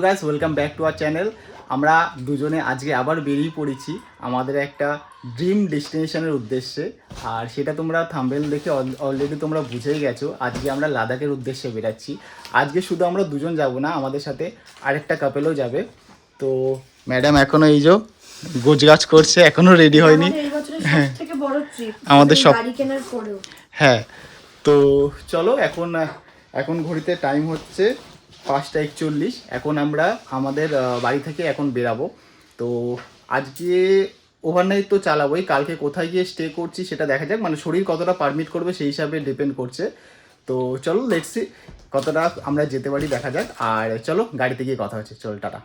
Guys welcome back to our channel. আমরা দুজনে আজকে আবার বেরিয়ে পড়েছি আমাদের একটা ড্রিম ডেস্টিনেশনের উদ্দেশ্যে। আর সেটা তোমরা থাম্বনেল দেখে অলরেডি তোমরা বুঝেই গেছো। আজকে আমরা লাদাখের উদ্দেশ্যে বেরাচ্ছি। আজকে শুধু আমরা দুজন যাব না, আমাদের সাথে আরেকটা কাপেলও যাবে। তো ম্যাডাম এখনো এই যে গোছগাছ করছে, এখনো রেডি হয়নি। হ্যাঁ, আমাদের সব গাড়ি কেনার পরেও। হ্যাঁ, তো চলো এখন ঘড়িতে টাইম হচ্ছে 5:41। এখন আমরা আমাদের বাড়ি থেকে এখন বেরাবো। তো আজকে ওভারনাইট তো চালাবোই, কালকে কোথায় গিয়ে স্টে করছি সেটা দেখা যাক, মানে শরীর কতটা পারমিট করবে সেই হিসাবে ডিপেন্ড করছে। তো চলো দেখছি কতটা আমরা যেতে পারি, দেখা যাক। আর চলো গাড়িতে গিয়ে কথা হচ্ছে, চল টাটা।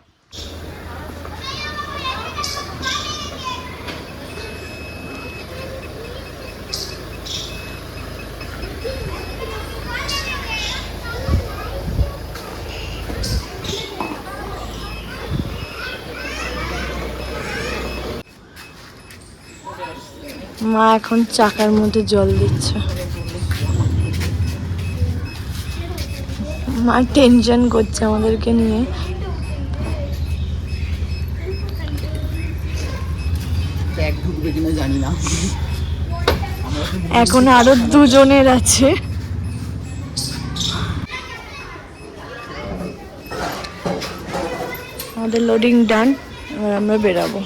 মা এখন চাকার মধ্যে জল দিচ্ছে। মা টেনশন করছে আমাদেরকে নিয়ে। ব্যাগ ঢুকবে কিনা জানি না, এখন আরো দুজনের আছে। আমাদের লোডিং ডান, এবার আমরা বেরাবো।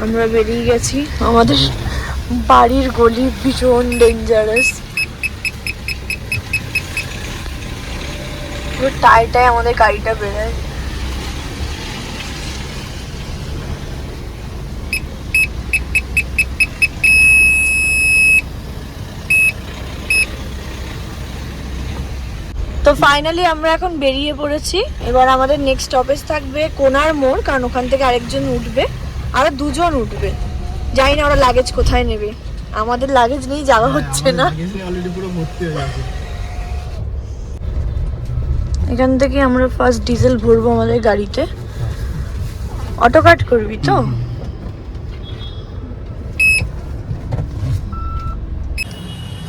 আমরা বেরিয়ে গেছি। আমাদের বাড়ির গলি ভীষণ ডেঞ্জারাস, পুরো টায় আমাদের গাড়িটা বেরোয়। তো ফাইনালি আমরা এখন বেরিয়ে পড়েছি। এবার আমাদের নেক্সট স্টপেজ থাকবে কোনার মোড়, কারণ ওখান থেকে আরেকজন উঠবে, আরো দুজন উঠবে। জানি না ওরা লাগেজ কোথায় নেবে, আমাদের লাগেজ নিয়ে যাওয়া হচ্ছে না। এখান থেকে আমরা ফার্স্ট ডিজেল ভরবো আমাদের গাড়িতে। অটো কাট করবি তো?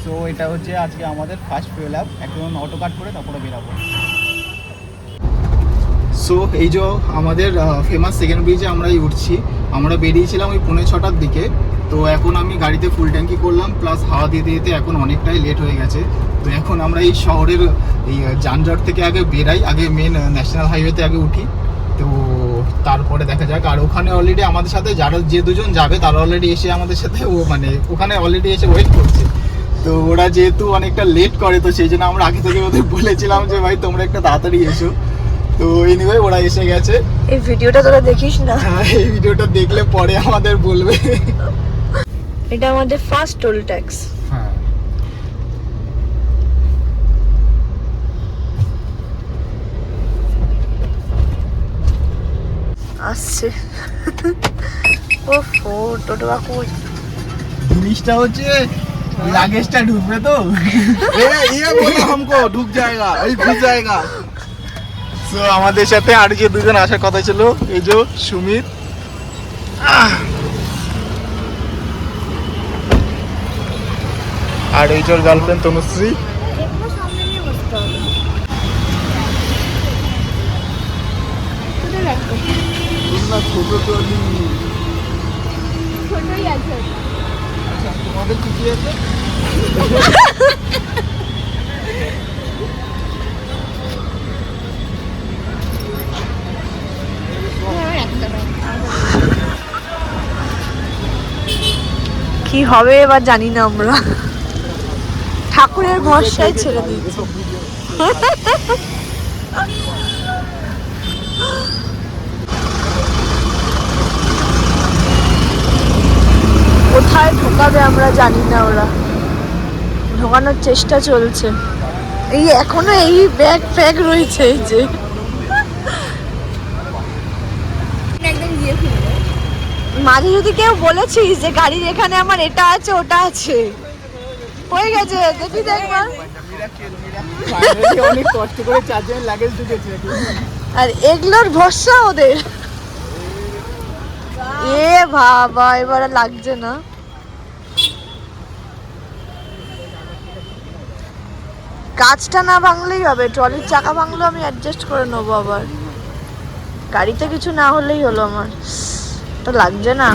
তো এটা হচ্ছে আজকে আমাদের ফার্স্ট ফুয়েল আপ। এখন অটো কাট করে তারপরে বেরাবো। সো এই যে আমাদের ফেমাস সেকেন্ড ব্রিজে আমরাই উঠছি। আমরা বেরিয়েছিলাম ওই 5:45টার দিকে। তো এখন আমি গাড়িতে ফুল ট্যাঙ্কি করলাম, প্লাস হাওয়া দিতে দিতে এখন অনেকটাই লেট হয়ে গেছে। তো এখন আমরা এই শহরের এই যানজট থেকে আগে বেরাই, আগে মেন ন্যাশনাল হাইওয়েতে আগে উঠি। তো তারপরে দেখা যাক। আর ওখানে অলরেডি আমাদের সাথে যে দুজন যাবে তারা অলরেডি এসে আমাদের সাথে মানে ওখানে অলরেডি এসে ওয়েট করছে। তো ওরা যেহেতু অনেকটা লেট করে, তো সেই জন্য আমরা আগে থেকে ওদের বলেছিলাম যে ভাই তোমরা একটা তাড়াতাড়ি এসো। তো এনিওয়ে ওরা এসে গেছে। এই ভিডিওটা তোরা দেখিস না? হ্যাঁ, এই ভিডিওটা দেখলে পরে আমাদের বলবে। এটা আমাদের ফার্স্ট টোল ট্যাক্স। হ্যাঁ, আসছে। ওফো, টোটো কাকু। জিনিসটা হচ্ছে লাগেজটা ঢুকবে তো। ये बोलो हमको ढुक जाएगा अभी घुस जाएगा। তো আমাদের সাথে আর যে দুজন আসার কথা ছিল, এই যে সুমিত আর এই যে গার্লফ্রেন্ড তনুশ্রী। ছোট ট্রলি ছোটই আছে। আচ্ছা তোমাদের কি কি আছে? কি হবে এবার জানি না, আমরা ঠাকুরের ভরসায় ছেড়ে দিয়েছি। কোথায় ঢোকাবে আমরা জানি না, ওরা ঢোকানোর চেষ্টা চলছে। এই এখনো এই ব্যাগ ফ্যাগ রয়েছে। এই যে একদম দিয়ে ফেলবো। মাঝে যদি কেউ বলেছিস যে গাড়ির এখানে আমার এটা আছে ওটা আছে, হয়ে গেছে। দেখি দেখবার অনেক কষ্ট করে চারজনের লাগেজ ঢুকেছে। আর এগুলোর ভরসা ওদের। এ বাবা, এবার আর লাগছে না। কাঁচটা না ভাঙলেই হবে, ট্রলির চাকা ভাঙলেও আমি অ্যাডজাস্ট করে নেবো। আবার গাড়িতে কিছু না হলেই হলো আমার, তো লাগছে না।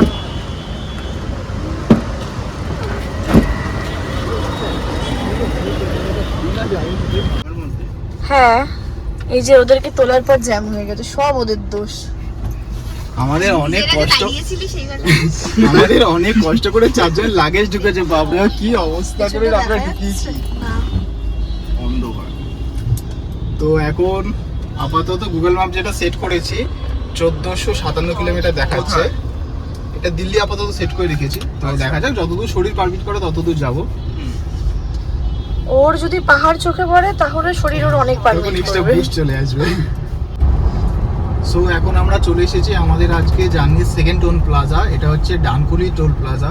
হ্যাঁ, এই যে ওদেরকে তোলার পর জ্যাম হয়ে গেছে, সব ওদের দোষ। আমাদের অনেক কষ্ট, দাঁড়িয়েছিলি সেইখানে। আমাদের অনেক কষ্ট করে চারজন লাগেজ ঢুকেছে। বাবরে কি অবস্থা করে আমরা ঢুকিয়েছি অন্ধকার। তো এখন আপাতত গুগল ম্যাপ যেটা সেট করেছি 1457 কিলোমিটার দেখাচ্ছে। এটা দিল্লি আপাতত সেট করে রেখেছি, তো দেখা যাক যতদূর শরীর পারমিট করে ততদূর যাবো। ওর যদি পাহাড় চোখে পড়ে তাহলে শরীর ওর অনেক তখন পারমিট এক্সট্রা করবে। বুস্ট চলে আসবে। সো এখন আমরা চলে এসেছি আমাদের আজকে জার্নির সেকেন্ড টোল প্লাজা। এটা হচ্ছে Dankuni toll plaza.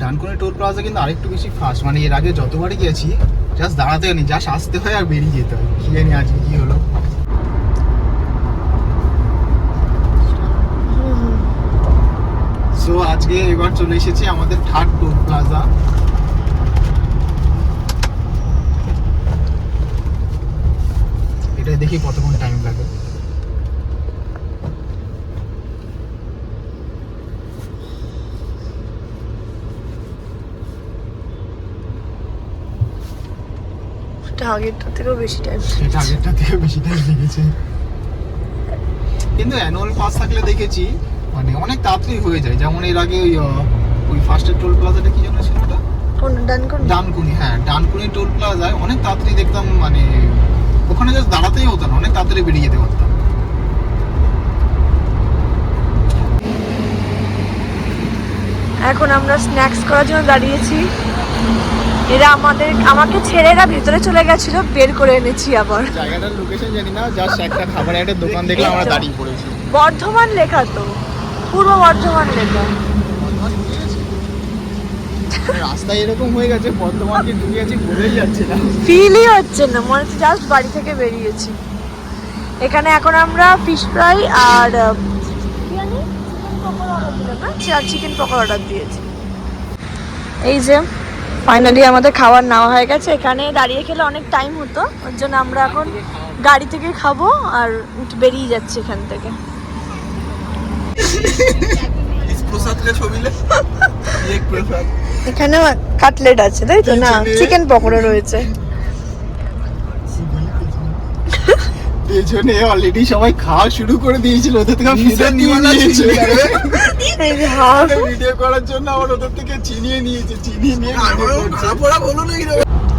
Dankuni toll plaza কিন্তু আরেকটু বেশি ফাস্ট, মানে এর আগে যতবারই গেছি জাস্ট দাঁড়াতে হয়নি, জাস্ট আসতে হয় আর বেরিয়ে যেতে হয়। কি জানি আজকে কি হলো। সো আজকে এবার চলে এসেছি আমাদের থার্ড টোল প্লাজা। এটা দেখি কতক্ষণ টাইম লাগে। এটা আগেরটার থেকেও বেশি টাইম। এটা আগেরটা থেকে বেশি টাইম লেগেছে, কিন্তু অ্যানুয়াল পাস থাকলে দেখেছি মানে অনেক তাড়াতাড়ি হয়ে যায়। যেমন এর আগে ওই ফার্স্টের টোল প্লাজাটা কি যেন ছিল ওটা, কোন ডানকুনি? ডানকুনি। হ্যাঁ, ডানকুনি টোল প্লাজায় অনেক তাড়াতাড়ি দেখতাম, মানে ওখানে জাস্ট দাঁড়াতেই হতো না, অনেক তাড়াতাড়ি বেরিয়ে যেতে পারতাম। এখন আমরা স্ন্যাক্স করার জন্য দাঁড়িয়েছি। এরা আমাকে ছেড়ে এরা ভিতরে চলে গেছিল, বের করে এনেছি আবার। জায়গাটার লোকেশন জানি না, জাস্ট একটা খাবারের একটা দোকান দেখলাম, আমরা দাঁড়িয়ে পড়েছি। বর্ধমান লেখা তো, পূর্ব বর্ধমান লেখা। রাস্তায় এরকম হয়ে গেছে, বর্ধমানকে ঢুকে আছি বোঝাই যাচ্ছে না। ফিলই হচ্ছে না, মনে হচ্ছে জাস্ট বাড়ি থেকে বেরিয়েছি। এখানে এখন আমরা ফিশ ফ্রাই আর চিকেন পকোড়া অর্ডার দিয়েছি। এই যে ফাইনালি আমাদের খাবার নেওয়া হয়ে গেছে। এখানে দাঁড়িয়ে খেলে অনেক টাইম হতো, ওর জন্য আমরা এখন গাড়ি থেকে খাবো আর বেরিয়ে যাচ্ছি এখান থেকে। এখানে কাটলেট আছে তাই তো? না, চিকেন পকোড়া রয়েছে। পেছনে অলরেডি সবাই খাওয়া শুরু করে দিয়েছিল, ওদের থেকে ফিডার নিয়ে নিয়েছে এই যে হাফ ভিডিও করার জন্য। আবার ওদের থেকে চিনিয়ে নিয়েছে, চিনিয়ে নিয়ে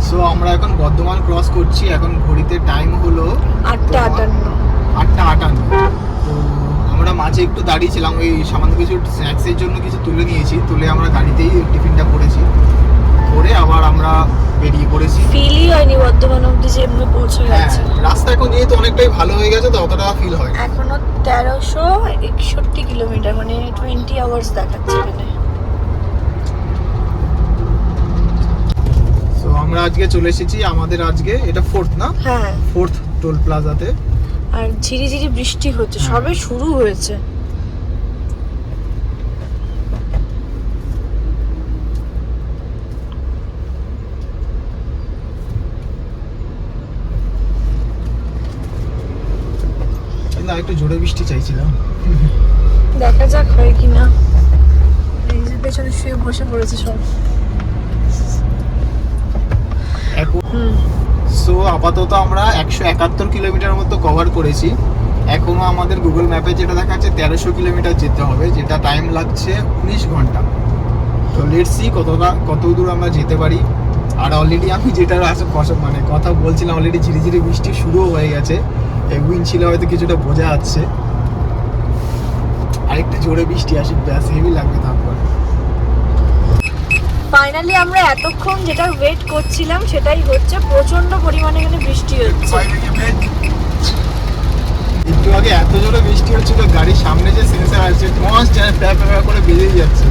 সো আমরা এখন বর্ধমান ক্রস করছি। এখন ঘড়িতে টাইম হলো 8:58। তো আমরা মাঝে একটু দাঁড়িয়েছিলাম, ওই সামান্য কিছু স্ন্যাক্সের জন্য কিছু তুলে নিয়েছি, তুলে আমরা গাড়িতেই টিফিনটা করেছি, করে আবার আমরা বেরিয়ে পড়েছি। ফিলই হয়নি বর্ধমান অব্দি যে এমনি পৌঁছে গেছে। রাস্তা এখন যেহেতু অনেকটাই ভালো হয়ে গেছে, তো অতটা ফিল হয় না। এখনো 1361 কিলোমিটার, মানে 20 আওয়ার্স দেখাচ্ছে এখানে। সো আমরা আজকে চলে এসেছি আমাদের আজকে এটা ফোর্থ না? হ্যাঁ, ফোর্থ টোল প্লাজাতে। আর ঝিরিঝিরি বৃষ্টি হচ্ছে, সবে শুরু হয়েছে। কিন্তু একটু জোরে বৃষ্টি চাইছিলাম। দেখা যাক হয় কিনা। এই যে পেছনে শুয়ে বসে পড়েছে সব। সো আপাতত আমরা 171 কিলোমিটার মতো কভার করেছি। এখনো আমাদের গুগল ম্যাপে যেটা দেখাচ্ছে 1300 কিলোমিটার যেতে হবে, যেটা টাইম লাগছে 19 ঘন্টা। তো লেটস সি কত দূর আমরা যেতে পারি। আর অলরেডি আমি যেটা মানে কথা বলছিলাম, অলরেডি ঝিরিঝিরি বৃষ্টি শুরুও হয়ে গেছে। উইন্ড ছিল হয়তো কিছুটা বোঝা যাচ্ছে। আরেকটু জোরে বৃষ্টি আসি, ব্যাস হেভি লাগবে। তারপর ফাইনালি আমরা এতক্ষণ যেটা ওয়েট করছিলাম সেটাই হচ্ছে, প্রচন্ড পরিমাণে এখানে বৃষ্টি হচ্ছে। একটু আগে এত জোরে বৃষ্টি হচ্ছিল, গাড়ির সামনে যে সেন্সার আছে মাস্ট প্যা করে বেরিয়ে যাচ্ছে।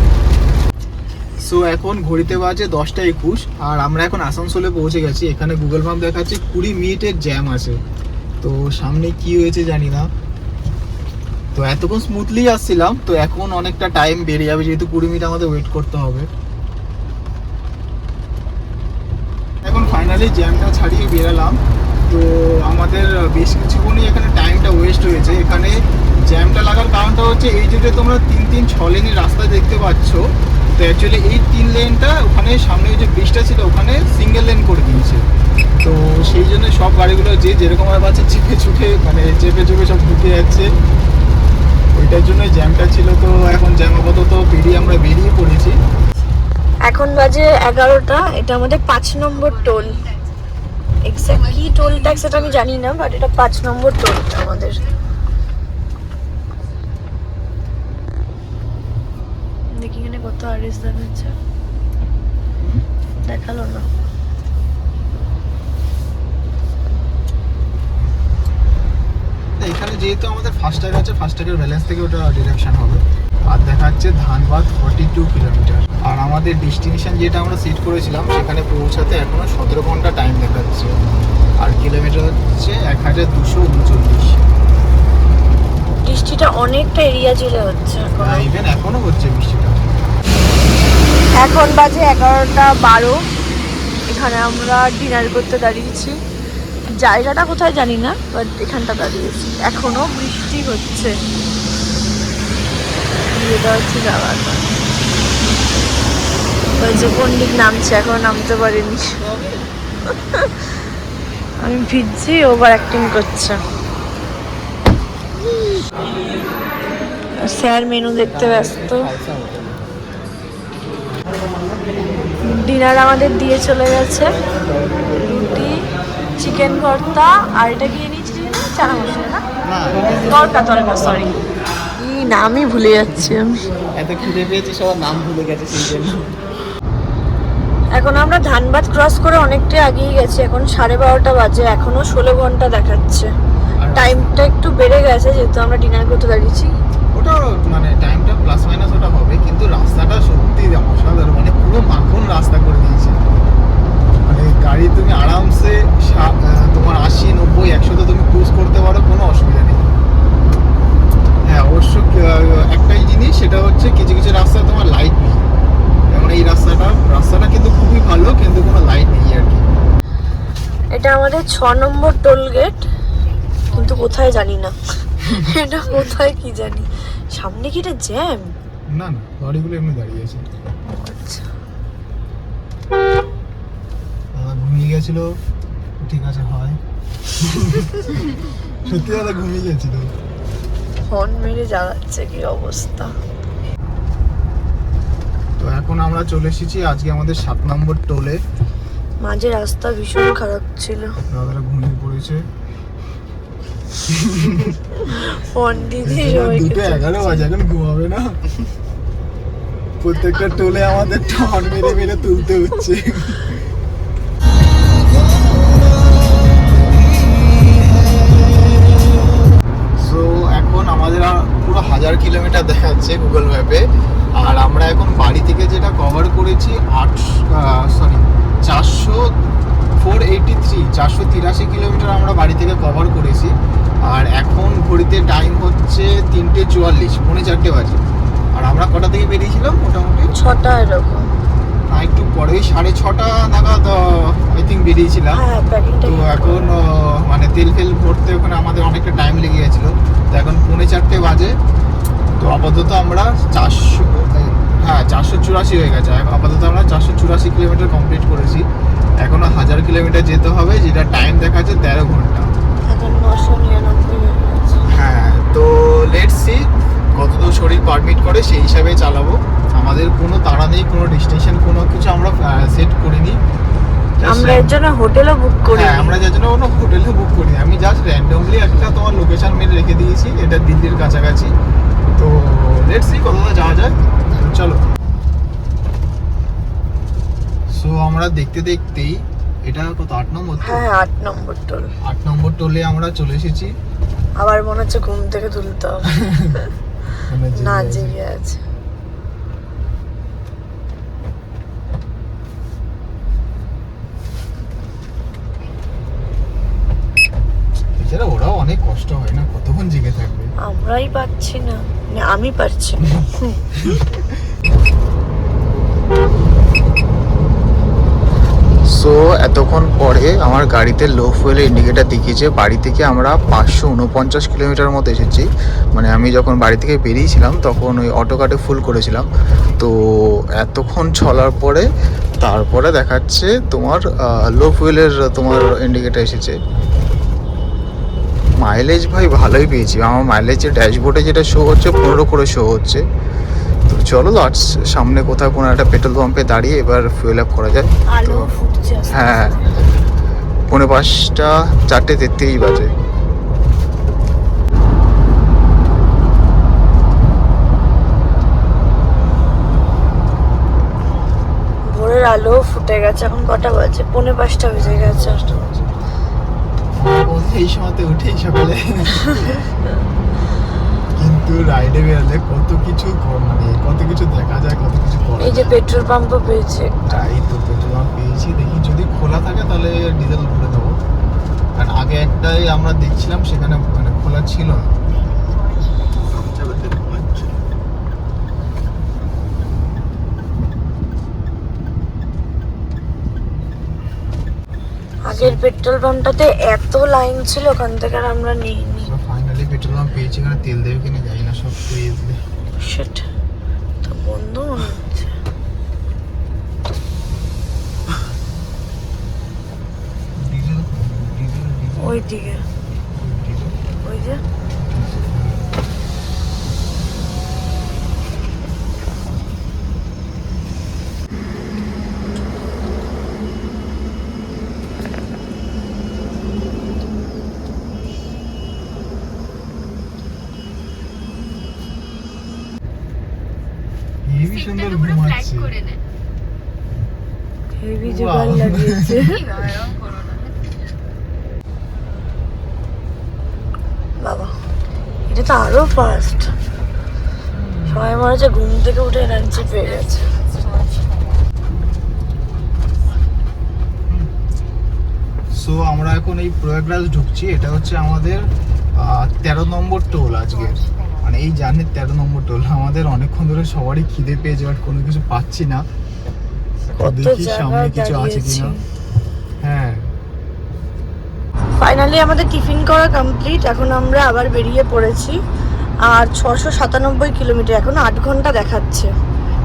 সো এখন ঘড়িতে বাজে 10:21 আর আমরা এখন আসানসোলে পৌঁছে গেছি। এখানে গুগল ম্যাপ দেখাচ্ছে 20 মিনিটের জ্যাম আছে। তো সামনে কি হয়েছে জানি না। তো এতক্ষণ স্মুথলি আসছিলাম, তো এখন অনেকটা টাইম বেরিয়ে যাবে, যেহেতু 20 মিনিট আমাদের ওয়েট করতে হবে। এখন ফাইনালি জ্যামটা ছাড়িয়ে বেরালাম। তো আমাদের বেশ কিছুক্ষণই এখানে টাইমটা ওয়েস্ট হয়েছে। এখানে জ্যামটা লাগার কারণটা হচ্ছে এই যে তোমরা 3-6 লেনের রাস্তা দেখতে পাচ্ছ, তো অ্যাকচুয়ালি এই 3 লেনটা ওখানে সামনে যে ব্রিজটা ছিল ওখানে সিঙ্গেল লেন করে দিয়েছে। তো সেই জন্য সব গাড়িগুলো যে যেরকম ভাবে আছে চেপে চুপে মানে চেপে চুপে সব ঢুকে যাচ্ছে, ওইটার জন্য জ্যামটা ছিল। তো এখন জ্যাম আপাতত আমরা বেরিয়ে পড়েছি। এখন বাজে 11টা। এটা আমাদের 5 নম্বর টোল। এক্স্যাক্ট কি টোল ট্যাক্স এটা আমি জানি না, বাট এটা 5 নম্বর টোল আমাদের। দেখি এখানে কত আরএস দেখাচ্ছে, দেখালো না। এখানে যেহেতু আমাদের ফাস্ট্যাগ আছে, ফাস্ট্যাগের ব্যালেন্স থেকে ওটা ডিডাকশন হবে। আর দেখাচ্ছে ধানবাদ 42 কিলোমিটার। আর আমাদের ডেস্টিনেশন যেটা আমরা সেট করেছিলাম সেখানে পৌঁছাতে এখনো 17 ঘন্টা টাইম দেখাচ্ছে। আর কিলোমিটার হচ্ছে 1239। বৃষ্টিটা অনেকটা এরিয়া জুড়ে হচ্ছে এখন। ইভেন এখনো হচ্ছে বৃষ্টিটা। এখন বাজে 11টা 12। এখানে আমরা ডিনার করতে দাঁড়িয়েছি। জায়গাটা কোথায় জানি না, বাট এখানটা দাঁড়িয়েছি। এখনো বৃষ্টি হচ্ছে। এটা হচ্ছে জায়গাটা। পণ্ডিত নামছে, এখনো নামতে পারিনি। আমি ভিজছি, ওভার অ্যাক্টিং করছে। স্যার মেনু দেখতে ব্যস্ত। ডিনার আমাদের দিয়ে চলে গেছে, রুটি, চিকেন ভর্তা, আর এটা কি এনেছি চানা মশলা না, তরকা সরি, কি নামই ভুলে যাচ্ছি আমি। এত খিদে পেয়েছি সবার নাম ভুলে গেছে সেই জন্য। এখন আমরা ধানবাদ ক্রস করে অনেকটাই আগিয়ে গেছি। এখন 12:30 বাজে, এখনো 16 ঘন্টা দেখাচ্ছে। টাইমটা একটু বেড়ে গেছে যেহেতু আমরা ডিনার করতে দাঁড়িয়েছি। ওটা মানে টাইমটা প্লাস মাইনাস ওটা হবে, কিন্তু রাস্তাটা সত্যি অসাধারণ, মানে পুরো মাখন রাস্তা করে দিয়েছে। মানে গাড়ি তুমি আরামসে তোমার 80-90-100 তো তুমি ক্রুজ করতে পারো, কোনো অসুবিধা নেই। হ্যাঁ অবশ্য একটাই জিনিস, সেটা হচ্ছে কিছু কিছু রাস্তায় তোমার লাইট নেই। যেমন এই রাস্তাটা কিন্তু খুবই ভালো, কিন্তু কোনো লাইট নেই আর কি। এটা আমাদের 6 নম্বর টোল গেট, কিন্তু কোথায় জানি না। এটা কোথায় কি জানি। সামনে কি এটা জ্যাম? না না, গাড়িগুলো এমনি দাঁড়িয়ে আছে। আচ্ছা, দাদা ঘুমিয়ে গেছিল, ঠিক আছে হয়। সত্যি দাদা ঘুমিয়ে গেছিল। হর্ন মেরে জ্বালাচ্ছে, কি অবস্থা। তো এখন আমরা চলে এসেছি আজকে আমাদের 7 নম্বর টোলে। মাঝে রাস্তা ভীষণ খারাপ ছিল। দাদারা ঘুমিয়ে পড়েছে। ফোন দিদি 2:11 বাজে, এখন ঘুমাবে না। প্রত্যেকটা টোলে আমাদের টন মেরে মেরে তুলতে হচ্ছে। সো এখন আমাদের পুরো 1000 কিলোমিটার দেখাচ্ছে গুগল ম্যাপে। আর আমরা এখন বাড়ি থেকে যেটা কভার করেছি 483 কিলোমিটার আমরা বাড়ি থেকে কভার করেছি। আর এখন ঘড়িতে টাইম হচ্ছে 3:44, 4:45 বাজে। আর আমরা কটা থেকে বেরিয়েছিলাম? মোটামুটি 6টা এরকম, একটু পরে 6:30 নাগাদ আই থিঙ্ক বেরিয়েছিলাম। হ্যাঁ প্যাকিংটা। তো এখন মানে তেল ফেল ভরতে ওখানে আমাদের অনেকটা টাইম লেগে গেছিলো। তো এখন 4:45 বাজে। তো আপাতত আমরা 484 হয়ে গেছে। আপাতত আমরা 484 কিলোমিটার কমপ্লিট করেছি। এখনো 1000 কিলোমিটার যেতে হবে, যেটা টাইম দেখাচ্ছে 13 ঘন্টা। এখন 999 হয়ে গেছে। হ্যাঁ, তো লেটস সি কতদূর শরীর পারমিট করে সেই হিসাবে চালাবো। আমাদের কোনো তাড়া নেই, কোনো ডেস্টিনেশন কোনো কিছু আমরা সেট করিনি। আমরা এর জন্য হোটেলও বুক করি। হ্যাঁ, আমরা যার জন্য কোনো হোটেলও বুক করিনি। আমি জাস্ট র্যান্ডমলি একটা তোমার লোকেশন মেরে রেখে দিয়েছি, এটা দিল্লির কাছাকাছি। তো লেটস সি কতটা যাওয়া যায়, চলো। সো আমরা দেখতে দেখতেই এটা কত 8 নম্বর? হ্যাঁ 8 নম্বর টোল। 8 নম্বর টোলে আমরা চলে এসেছি। আবার মনে হচ্ছে ঘুম থেকে তুলতে হবে। না জেগে আছে। বেচারা ওরাও অনেক কষ্ট হয় না, কতক্ষণ জেগে থাকবে। আমরাই পাচ্ছি না, মানে আমি পারছি না। সো এতক্ষণ পরে আমার গাড়িতে লো ফুয়েলের ইন্ডিকেটার দেখিয়েছে। বাড়ি থেকে আমরা 549 কিলোমিটার মতো এসেছি। মানে আমি যখন বাড়ি থেকে বেরিয়েছিলাম তখন ওই অটো কার্ডে ফুল করেছিলাম। তো এতক্ষণ চলার পরে তারপরে দেখাচ্ছে তোমার লো ফুয়েলের তোমার ইন্ডিকেটার এসেছে। মাইলেজ ভাই ভালোই পেয়েছি। আমার মাইলেজের ড্যাশবোর্ডে যেটা শো হচ্ছে 15 করে শো হচ্ছে। তো চলো সামনে কোথাও কোনো একটা পেট্রোল পাম্পে দাঁড়িয়ে এবার ফুয়েল আপ করা যায়। আলো ফুটছে আস্তে হ্যাঁ, আস্তে। 5:45, 4:33 বাজে। ভোরের আলো ফুটে গেছে। এখন কটা বাজে? 4:45 বেজে গেছে। এই সময়তে উঠেই সকালে কিন্তু রাইডে বেরোলে কত কিছু মানে কত কিছু দেখা যায়, কত কিছু করা এই যে যায়। পেট্রোল পাম্পও পেয়েছে একটা। এই তো পেট্রোল পাম্প পেয়েছি, দেখি যদি খোলা থাকে তাহলে ডিজেল ভরে দেবো। কারণ আগে একটাই আমরা দেখছিলাম সেখানে মানে খোলা ছিল না। আগের পেট্রোল পাম্পটাতে এত লাইন ছিল, ওখান থেকে আর আমরা নিইনি। ফাইনালি পেট্রোল পাম্প পেয়েছি। এখানে তেল দেবে কিনা জানি না, সব পেয়ে দিলে। শিট, তো বন্ধ মনে হচ্ছে। ডিজেল ডিজেল ডিজেল ওই দিকে, ডিজেল ওই যে হেভি সুন্দর ঘুমাচ্ছে। হেভি জোগাড় লাগিয়েছে। বাবা, এটা তো আরো ফাস্ট। সবাই মনে হচ্ছে ঘুম থেকে উঠে এনার্জি পেয়ে গেছে। সো আমরা এখন এই প্রয়াগরাজ ঢুকছি। এটা হচ্ছে আমাদের 13 নম্বর টোল আজকের, মানে এই জার্নির 13 নম্বর টোল। আমাদের অনেকক্ষণ ধরে সবারই খিদে পেয়েছে, বাট কোনো কিছু পাচ্ছি না। কত দেখি সামনে জায়গায় কিছু আছে দাঁড়িয়েছি। কিনা। হ্যাঁ, ফাইনালি আমাদের টিফিন করা কমপ্লিট। এখন আমরা আবার বেরিয়ে পড়েছি। আর 697 কিলোমিটার, এখন 8 ঘন্টা দেখাচ্ছে।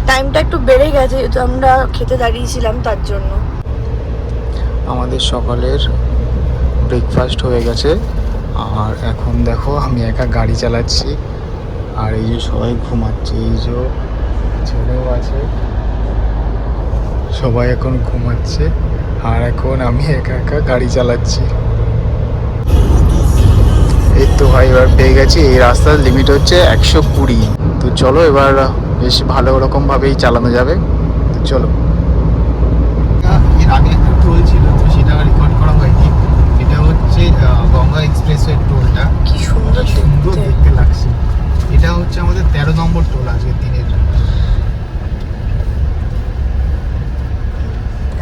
টাইমটা একটু বেড়ে গেছে যেহেতু আমরা খেতে দাঁড়িয়েছিলাম, তার জন্য। আমাদের সকালের ব্রেকফাস্ট হয়ে গেছে। আর এখন দেখো আমি একা গাড়ি চালাচ্ছি, আর এই যে সবাই ঘুমাচ্ছে। এই যে ছেলেও আছে, সবাই এখন ঘুমাচ্ছে। আর এখন আমি একা একা গাড়ি চালাচ্ছি। এই তো ভাই এবার পেয়ে গেছি। এই রাস্তার লিমিট হচ্ছে 120। তো চলো এবার বেশ ভালো রকমভাবেই চালানো যাবে। তো চলো। এর আগে একটা টোল ছিল, তো সেটা রেকর্ড করা হয়নি। এটা হচ্ছে গঙ্গা এক্সপ্রেসওয়ে টোলটা। কি সুন্দর সুন্দর দেখতে। দেখতে লাগছে। এটা হচ্ছে আমাদের 13 নম্বর টোল আজকের দিনের।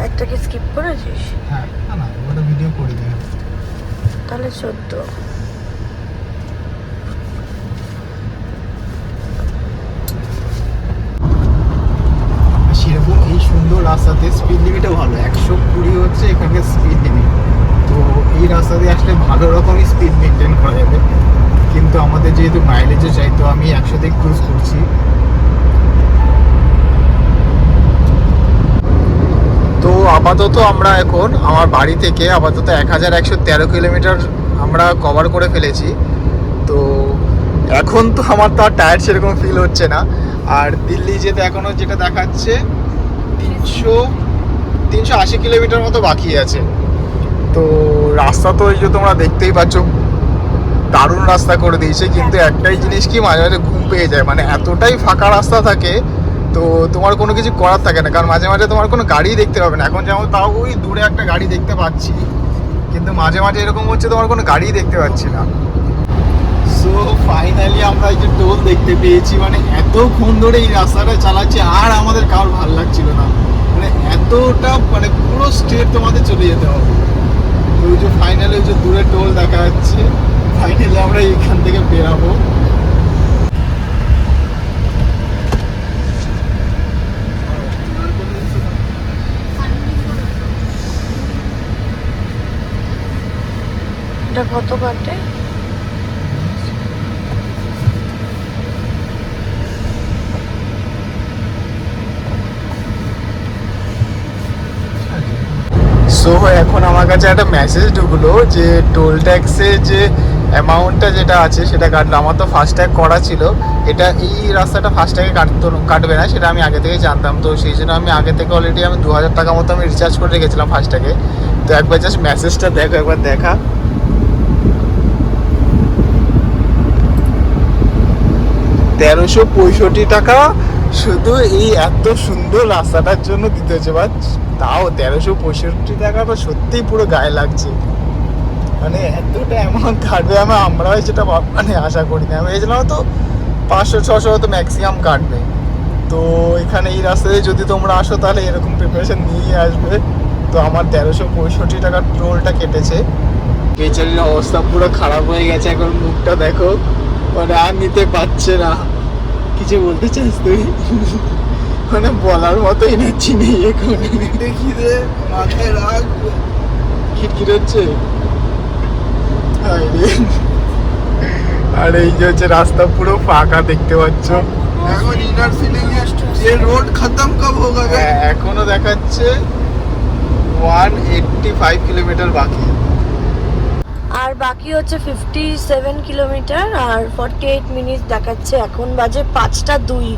একটাকে স্কিপ করেছিস? হ্যাঁ, না না, ওটা ভিডিও করে দিই। তাহলে 14। সেরকম এই সুন্দর রাস্তাতে স্পিড লিমিটও ভালো, 120 হচ্ছে এখানকার স্পিড লিমিট। তো এই রাস্তা দিয়ে আসলে ভালো রকমই স্পিড মেনটেন করা যাবে। কিন্তু আমাদের যেহেতু মাইলেজও চাই, তো আমি 100তে ক্রুজ করছি। তো আপাতত আমরা এখন আমার বাড়ি থেকে আপাতত 1113 কিলোমিটার আমরা কভার করে ফেলেছি। তো এখন তো আমার তো আর টায়ার্ড সেরকম ফিল হচ্ছে না। আর দিল্লি যেতে এখনও যেটা দেখাচ্ছে 380 কিলোমিটার মতো বাকি আছে। তো রাস্তা তো এই যে তোমরা দেখতেই পাচ্ছ, দারুণ রাস্তা করে দিয়েছে। কিন্তু একটাই জিনিস কি, মাঝে মাঝে ঘুম পেয়ে যায়। মানে এতটাই ফাঁকা রাস্তা থাকে, তো তোমার কোনো কিছু করার থাকে না। কারণ মাঝে মাঝে তোমার কোনো গাড়ি দেখতে পাবে না। এখন যেমন তাও ওই দূরে একটা গাড়ি দেখতে পাচ্ছি, কিন্তু মাঝে মাঝে এরকম হচ্ছে তোমার কোনো গাড়ি দেখতে পাচ্ছি না। সো ফাইনালি আমরা এই যে টোল দেখতে পেয়েছি। মানে এতক্ষণ ধরে এই রাস্তাটা চালাচ্ছি আর আমাদের কারোর ভালো লাগছিল না। মানে এতটা মানে পুরো স্ট্রেট তোমাদের চলে যেতে হবে। ওই যে ফাইনালি ওই যে দূরে টোল দেখা যাচ্ছে, ফাইনালি আমরা এখান থেকে বেরাবো। এটা কত কাটে? সো এখন আমার কাছে একটা মেসেজ ঢুকলো যে টোল ট্যাক্সের যে অ্যামাউন্টটা যেটা আছে সেটা কাটলো। আমার তো ফাস্ট্যাগ করা ছিল, এটা এই রাস্তাটা ফাস্ট্যাগে কাটবে না, সেটা আমি আগে থেকেই জানতাম। তো সেই জন্য আমি আগে থেকে অলরেডি আমি 2000 টাকা মতো আমি রিচার্জ করে রেখেছিলাম ফাস্ট্যাগে। তো একবার জাস্ট মেসেজটা দেখো, একবার দেখা। 1365 টাকা শুধু এই এত সুন্দর রাস্তাটার জন্য দিতে হচ্ছে। বা তাও 1365 টাকাটা সত্যিই পুরো গায়ে লাগছে। মানে এতটা অ্যামাউন্ট কাটবে আমরাও সেটা মানে আশা করি না। আমি ভেবেছিলাম তো 500-600 তো ম্যাক্সিমাম কাটবে। তো এখানে এই রাস্তায় যদি তোমরা আসো তাহলে এরকম প্রিপারেশন নিয়ে আসবে। তো আমার 1365 টাকার টোলটা কেটেছে। বেচারির অবস্থা পুরো খারাপ হয়ে গেছে, এখন মুখটা দেখো, মানে আর নিতে পারছে না। কিছু বলতে চাস তুই? মানে বলার মতো এনার্জি নেই এখন। দেখি রে মাথায় রাখ। খিটখিট হচ্ছে। আর এই যে হচ্ছে রাস্তা পুরো ফাঁকা দেখতে পাচ্ছ। এখন ইনার ফিলিং ये रोड खत्म कब होगा बे? এখনো দেখাচ্ছে 185 কিলোমিটার বাকি। আর বাকি হচ্ছে 57 কিলোমিটার আর 48 মিনিট দেখাচ্ছে। এখন বাজে 5টা 2।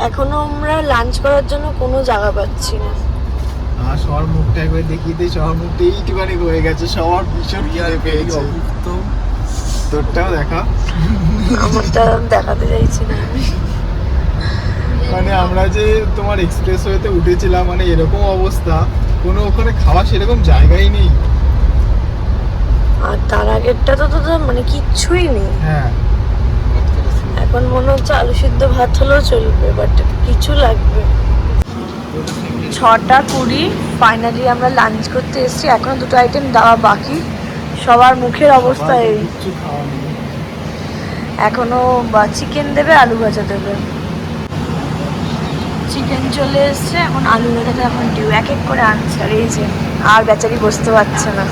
এখনো আমরা লাঞ্চ করার জন্য কোনো জায়গা পাচ্ছি না। আর সবার মুখটা একবার দেখিয়ে দিই, সবার মুখটা এইটুখানি হয়ে গেছে, সবার ভীষণ খিদে পেয়েছে। তোরটাও দেখা। আমারটা দেখাতে চাইছি না আমি। মানে আমরা যে তোমার এক্সপ্রেস ওয়েতে উঠেছিলাম, মানে এরকম অবস্থা, কোনো ওখানে খাওয়া সেরকম জায়গাই নেই। আর তার আগেরটা তো মানে কিচ্ছুই নেই। হ্যাঁ, এখন মনে হচ্ছে আলু সিদ্ধ ভাত হলেও চলবে, বাট কিছু লাগবে। 6টা 20 ফাইনালি আমরা লাঞ্চ করতে এসেছি। এখনো 2টো আইটেম দেওয়া বাকি। সবার মুখের অবস্থা এই। কিচ্ছু খাওয়া নেই। এখনো চিকেন দেবে, আলু ভাজা দেবে। চিকেন চলে এসছে, এখন আলু ভাজাটা এখন ডিউ এক এক করে আনছে। আর এই যে আর বেচারি বসতে পারছে না।